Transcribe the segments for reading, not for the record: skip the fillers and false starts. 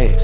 What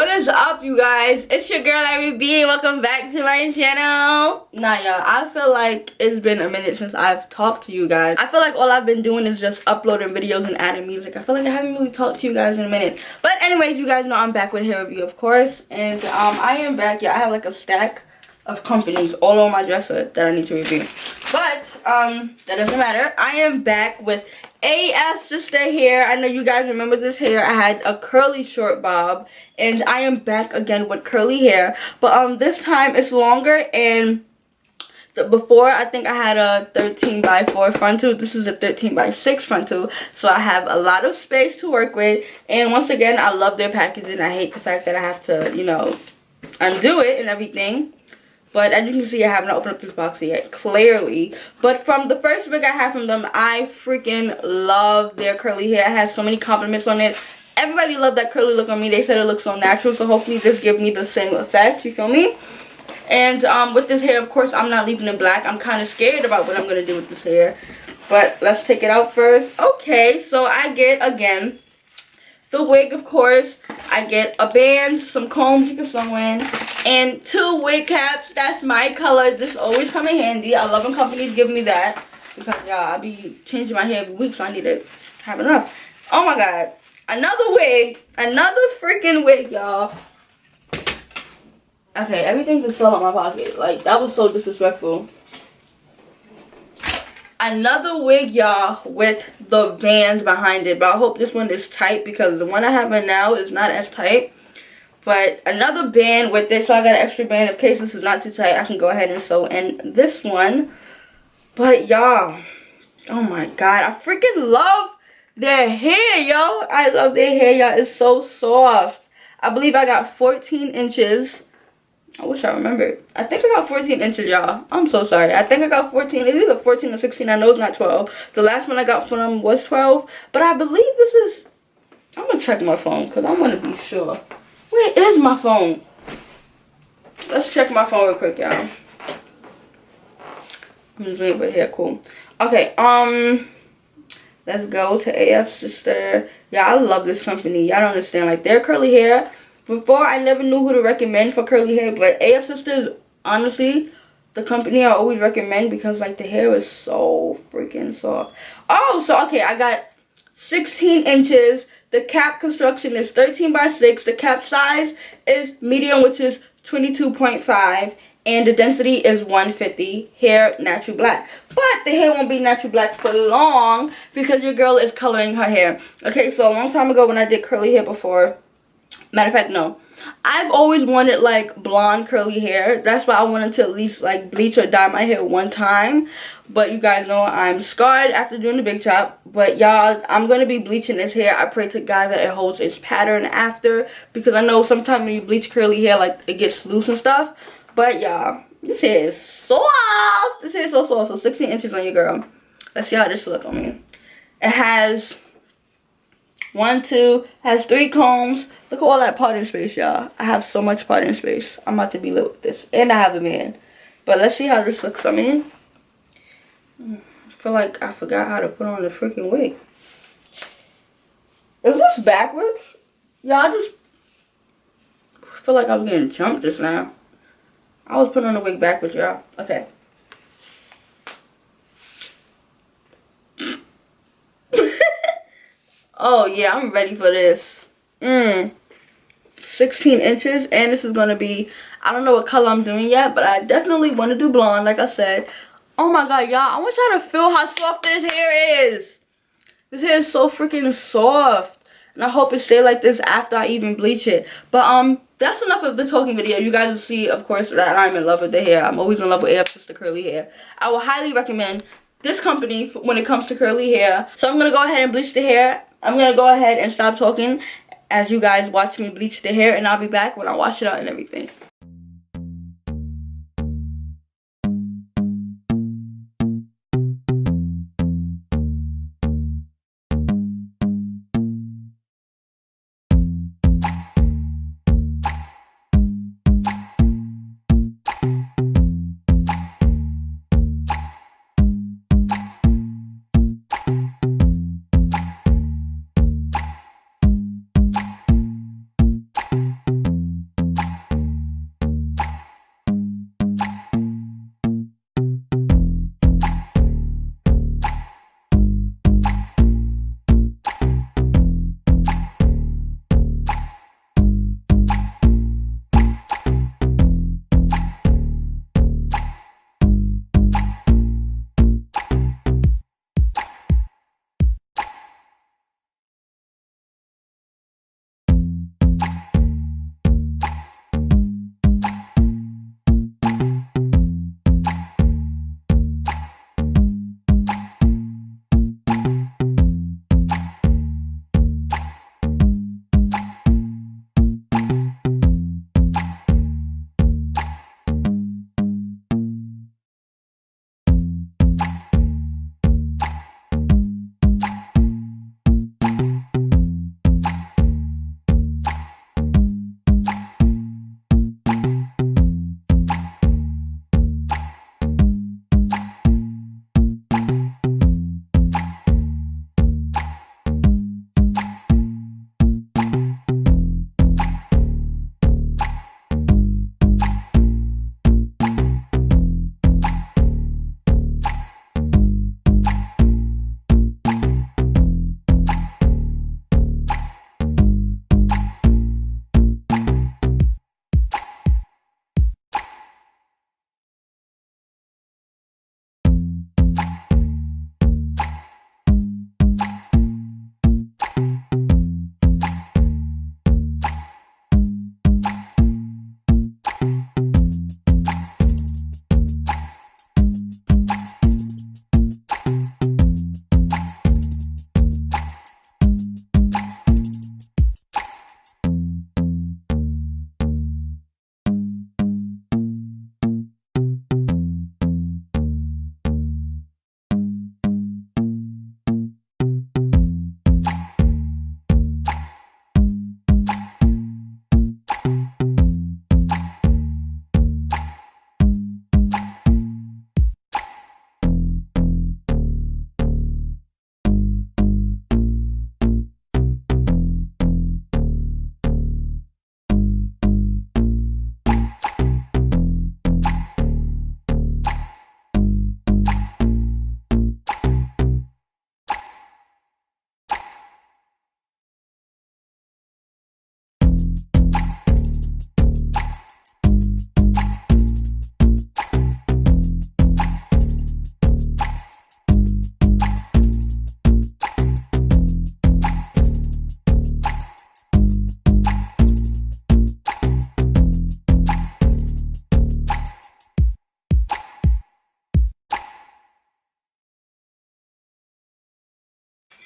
is up, you guys? It's your girl ARIE and welcome back to my channel. Nah, y'all, I feel like it's been a minute since I've talked to you guys. I feel like all I've been doing is just uploading videos and adding music. I feel like I haven't really talked to you guys in a minute. But anyways, you guys know I'm back with a hair review, of course. And I am back. Yeah, I have like a stack of companies all on my dresser that I need to review. But that doesn't matter. I am back with Afsister hair. I know you guys remember this hair. I had a curly short bob, and I am back again with curly hair, but this time it's longer. And before, I think I had a 13x4 frontal. This is a 13x6 frontal, so I have a lot of space to work with. And once again, I love their packaging. I hate the fact that I have to, you know, undo it and everything. But as you can see, I haven't opened up this box yet, clearly. But from the first wig I had from them, I freaking love their curly hair. It has so many compliments on it. Everybody loved that curly look on me. They said it looks so natural, so hopefully this gives me the same effect, you feel me? And with this hair, of course, I'm not leaving it black. I'm kind of scared about what I'm going to do with this hair. But let's take it out first. Okay, so I get, again, the wig, of course. I get a band, some combs you can sew in, and 2 wig caps. That's my color. This always come in handy. I love when companies give me that, because y'all, I be changing my hair every week, so I need to have enough. Oh my god, another wig, another freaking wig, y'all. Okay, everything just fell out my pocket. Like, that was so disrespectful. Another wig, y'all, with the band behind it. But I hope this one is tight, because the one I have right now is not as tight. But another band with this, so I got an extra band in case this is not too tight. I can go ahead and sew in this one. But y'all, oh my god, I freaking love their hair, yo. I love their hair, y'all. It's so soft. I believe I got 14 inches. I wish I remembered. I think I got 14 inches, y'all. I'm so sorry. I think I got 14. It's either 14 or 16. I know it's not 12. The last one I got from them was 12. But I believe this is... I'm going to check my phone because I want to be sure. Where is my phone? Let's check my phone real quick, y'all. I'm just waiting for the hair. Cool. Okay, let's go to Afsister. Yeah, I love this company. Y'all don't understand. Like, their curly hair... Before, I never knew who to recommend for curly hair, but Afsister is honestly the company I always recommend, because like the hair is so freaking soft. Oh, so okay, I got 16 inches. The cap construction is 13x6. The cap size is medium, which is 22.5, and the density is 150. Hair natural black, but the hair won't be natural black for long because your girl is coloring her hair. Okay, so a long time ago when I did curly hair before. Matter of fact, no. I've always wanted like blonde curly hair. That's why I wanted to at least like bleach or dye my hair one time. But you guys know I'm scarred after doing the big chop. But y'all, I'm going to be bleaching this hair. I pray to God that it holds its pattern after. Because I know sometimes when you bleach curly hair, like it gets loose and stuff. But y'all, this hair is soft. This hair is so soft. So 16 inches on your girl. Let's see how this looks on me. It has 3 combs. Look at all that parting space, y'all. I have so much parting space. I'm about to be lit with this. And I have a man. But let's see how this looks on me. I feel like I forgot how to put on the freaking wig. Is this backwards? Y'all, I just feel like I was getting jumped just now. I was putting on the wig backwards, y'all. Okay. Oh, yeah, I'm ready for this. 16 inches, and this is going to be, I don't know what color I'm doing yet, but I definitely want to do blonde, like I said. Oh my god, y'all, I want y'all to feel how soft this hair is. This hair is so freaking soft, and I hope it stays like this after I even bleach it. But that's enough of the talking video. You guys will see, of course, that I'm in love with the hair. I'm always in love with Afsister curly hair. I will highly recommend this company when it comes to curly hair. So I'm going to go ahead and bleach the hair. I'm going to go ahead and stop talking as you guys watch me bleach the hair, and I'll be back when I wash it out and everything.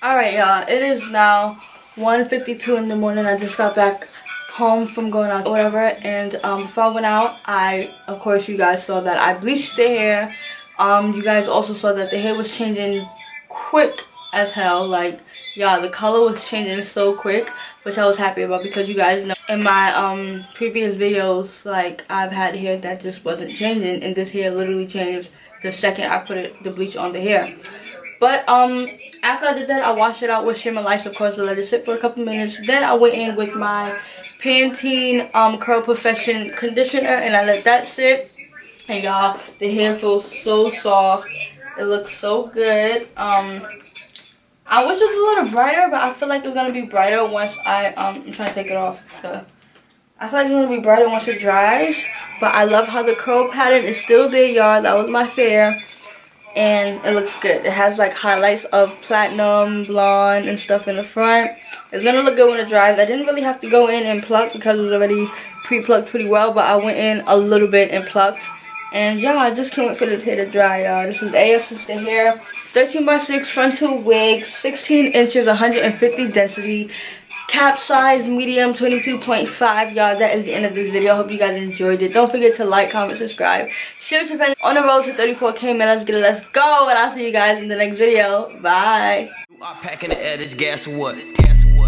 Alright, y'all, it is now 1:52 in the morning. I just got back home from going out or whatever, and before I went out, of course you guys saw that I bleached the hair. You guys also saw that the hair was changing quick as hell. Like, y'all, the color was changing so quick, which I was happy about, because you guys know in my previous videos, like, I've had hair that just wasn't changing, and this hair literally changed the second I put the bleach on the hair. But after I did that, I washed it out with Shimmer Lights, of course, to let it sit for a couple minutes. Then I went in with my Pantene Curl Perfection conditioner, and I let that sit. And y'all, the hair feels so soft. It looks so good. I wish it was a little brighter, but I feel like it's gonna be brighter once I'm trying to take it off. So I feel like it's gonna be brighter once it dries. But I love how the curl pattern is still there, y'all. That was my fear. And it looks good. It has like highlights of platinum, blonde, and stuff in the front. It's gonna look good when it dries. I didn't really have to go in and pluck because it was already pre-plucked pretty well, but I went in a little bit and plucked. And yeah, I just can't wait for this hair to dry, y'all. This is Afsisterwig hair, 13x6 frontal wig, 16 inches, 150 density, cap size medium, 22.5. Y'all, that is the end of this video. I hope you guys enjoyed it. Don't forget to like, comment, subscribe, share with your friends. On the road to 34K, man. Let's get it. Let's go. And I'll see you guys in the next video. Bye. I'm packing the air, this gas or what?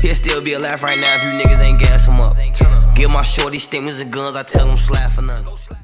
He'll still be alive right now if you niggas ain't gas him up. Give my shorty stimulus and guns, I tell them slap for nothing.